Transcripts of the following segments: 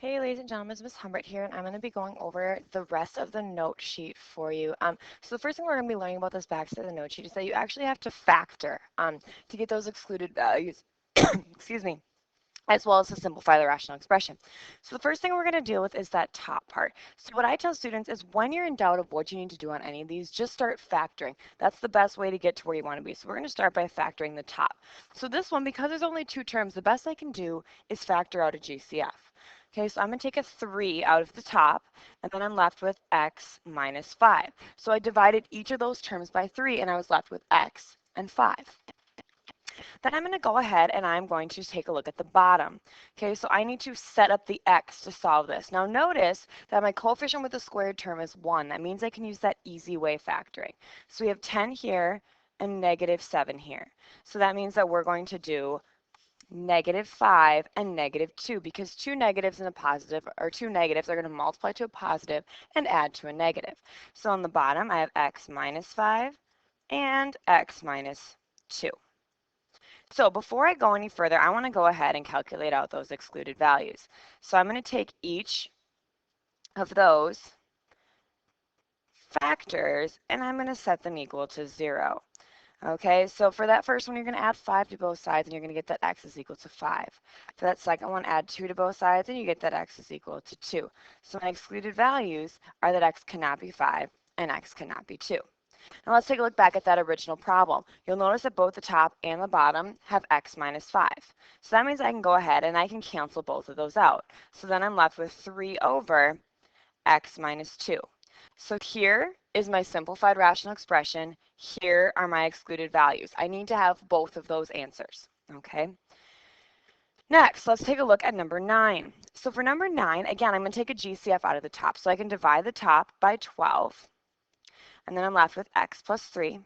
Hey, ladies and gentlemen, it's Ms. Humbert here, and I'm going to be going over the rest of the note sheet for you. So the first thing we're going to be learning about this backside of the note sheet is that you actually have to factor to get those excluded values, excuse me, as well as to simplify the rational expression. So the first thing we're going to deal with is that top part. So what I tell students is when you're in doubt of what you need to do on any of these, just start factoring. That's the best way to get to where you want to be. So we're going to start by factoring the top. So this one, because there's only two terms, the best I can do is factor out a GCF. Okay, so I'm going to take a 3 out of the top, and then I'm left with x minus 5. So I divided each of those terms by 3, and I was left with x and 5. Then I'm going to go ahead and I'm going to take a look at the bottom. Okay, so I need to set up the x to solve this. Now notice that my coefficient with the squared term is 1. That means I can use that easy way factoring. So we have 10 here and negative 7 here. So that means that we're going to do negative 5 and negative 2 because two negatives and a positive, or two negatives are going to multiply to a positive and add to a negative. So on the bottom I have x minus 5 and x minus 2. So before I go any further, I want to go ahead and calculate out those excluded values. So I'm going to take each of those factors and I'm going to set them equal to 0. Okay, so for that first one, you're going to add 5 to both sides and you're going to get that x is equal to 5. For that second one, add 2 to both sides and you get that x is equal to 2. So my excluded values are that x cannot be 5 and x cannot be 2. Now let's take a look back at that original problem. You'll notice that both the top and the bottom have x minus 5. So that means I can go ahead and I can cancel both of those out. So then I'm left with 3 over x minus 2. So here is my simplified rational expression. Here are my excluded values. I need to have both of those answers, okay? Next, let's take a look at number 9. So for number 9, again, I'm going to take a GCF out of the top. So I can divide the top by 12, and then I'm left with x plus 3.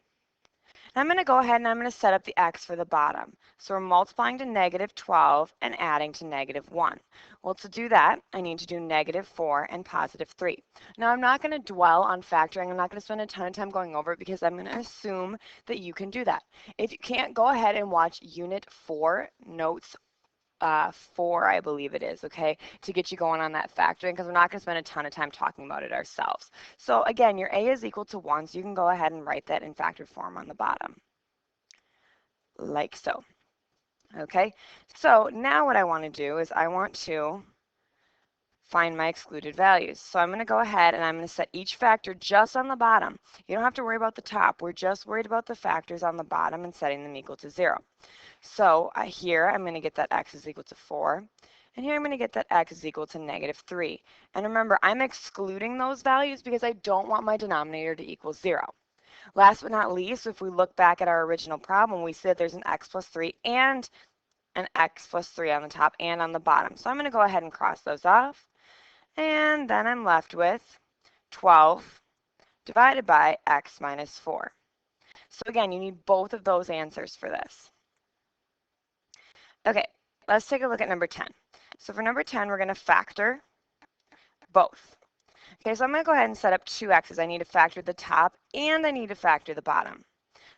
And I'm going to go ahead and I'm going to set up the x for the bottom. So we're multiplying to negative 12 and adding to negative 1. Well, to do that, I need to do negative 4 and positive 3. Now, I'm not going to dwell on factoring. I'm not going to spend a ton of time going over it because I'm going to assume that you can do that. If you can't, go ahead and watch Unit 4 notes 4, I believe it is, okay, to get you going on that factoring because we're not going to spend a ton of time talking about it ourselves. So again, your a is equal to 1, so you can go ahead and write that in factored form on the bottom, like so. Okay, so now what I want to do is I want to find my excluded values. So I'm going to go ahead and I'm going to set each factor just on the bottom. You don't have to worry about the top. We're just worried about the factors on the bottom and setting them equal to 0. So here I'm going to get that x is equal to 4. And here I'm going to get that x is equal to negative 3. And remember, I'm excluding those values because I don't want my denominator to equal 0. Last but not least, if we look back at our original problem, we said there's an x plus 3 and an x plus 3 on the top and on the bottom. So I'm going to go ahead and cross those off. And then I'm left with 12 divided by x minus 4. So again, you need both of those answers for this. Okay, let's take a look at number 10. So for number 10, we're going to factor both. Okay, so I'm going to go ahead and set up two x's. I need to factor the top and I need to factor the bottom.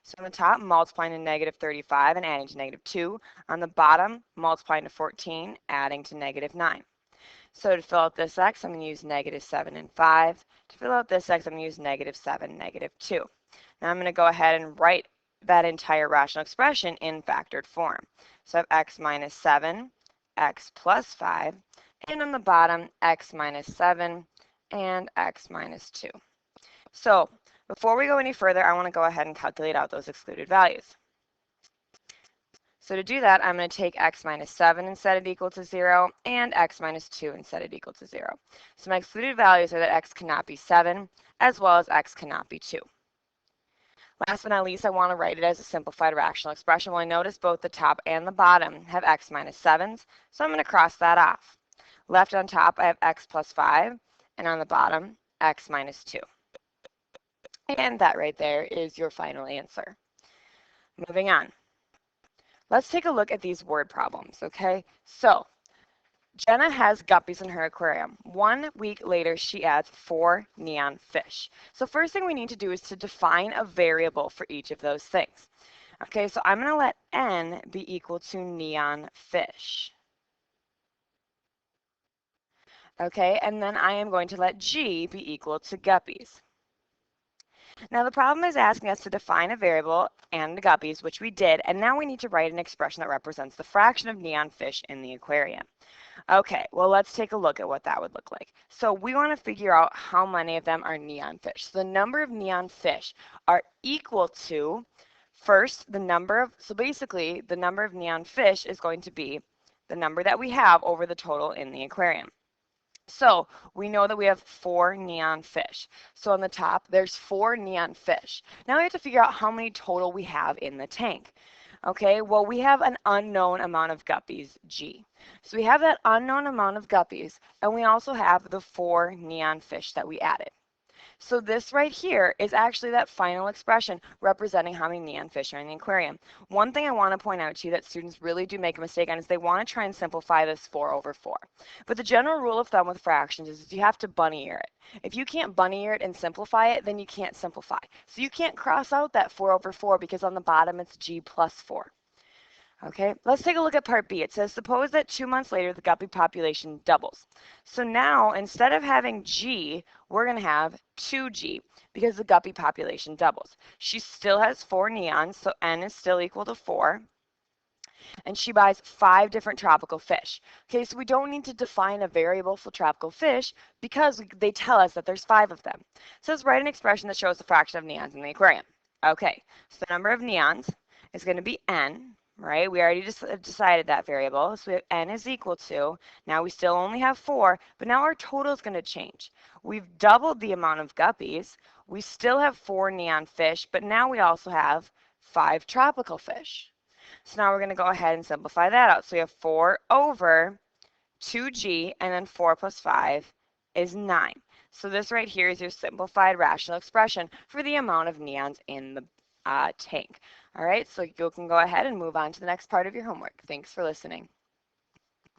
So on the top, multiplying to negative 35 and adding to negative 2. On the bottom, multiplying to 14, adding to negative 9. So to fill out this x, I'm going to use negative 7 and 5. To fill out this x, I'm going to use negative 7, negative 2. Now I'm going to go ahead and write that entire rational expression in factored form. So I have x minus 7, x plus 5, and on the bottom, x minus 7 and x minus 2. So before we go any further, I want to go ahead and calculate out those excluded values. So to do that, I'm going to take x minus 7 and set it equal to 0, and x minus 2 and set it equal to 0. So my excluded values are that x cannot be 7, as well as x cannot be 2. Last but not least, I want to write it as a simplified rational expression. Well, I notice both the top and the bottom have x minus 7s, so I'm going to cross that off. Left on top, I have x plus 5, and on the bottom, x minus 2. And that right there is your final answer. Moving on. Let's take a look at these word problems, okay? So, Jenna has guppies in her aquarium. 1 week later, she adds 4 neon fish. So first thing we need to do is to define a variable for each of those things. Okay, so I'm going to let n be equal to neon fish. Okay, and then I am going to let G be equal to guppies. Now the problem is asking us to define a variable and the guppies, which we did, and now we need to write an expression that represents the fraction of neon fish in the aquarium. Okay, well let's take a look at what that would look like. So we want to figure out how many of them are neon fish. So the number of neon fish are equal to, first, the number of, so basically the number of neon fish is going to be the number that we have over the total in the aquarium. So we know that we have 4 neon fish. So on the top, there's 4 neon fish. Now we have to figure out how many total we have in the tank. Okay, well we have an unknown amount of guppies, G. So we have that unknown amount of guppies, and we also have the 4 neon fish that we added. So this right here is actually that final expression representing how many neon fish are in the aquarium. One thing I want to point out to you that students really do make a mistake on is they want to try and simplify this 4 over 4. But the general rule of thumb with fractions is you have to bunny ear it. If you can't bunny ear it and simplify it, then you can't simplify. So you can't cross out that 4 over 4 because on the bottom it's G plus 4. Okay, let's take a look at part B. It says, suppose that 2 months later the guppy population doubles. So now, instead of having G, we're going to have 2G because the guppy population doubles. She still has 4 neons, so N is still equal to 4. And she buys 5 different tropical fish. Okay, so we don't need to define a variable for tropical fish because they tell us that there's 5 of them. So let's write an expression that shows the fraction of neons in the aquarium. Okay, so the number of neons is going to be N. Right? We already just decided that variable. So we have N is equal to, now we still only have 4, but now our total is going to change. We've doubled the amount of guppies. We still have 4 neon fish, but now we also have 5 tropical fish. So now we're going to go ahead and simplify that out. So we have 4 over 2G, and then 4 plus 5 is 9. So this right here is your simplified rational expression for the amount of neons in the tank. All right, so you can go ahead and move on to the next part of your homework. Thanks for listening.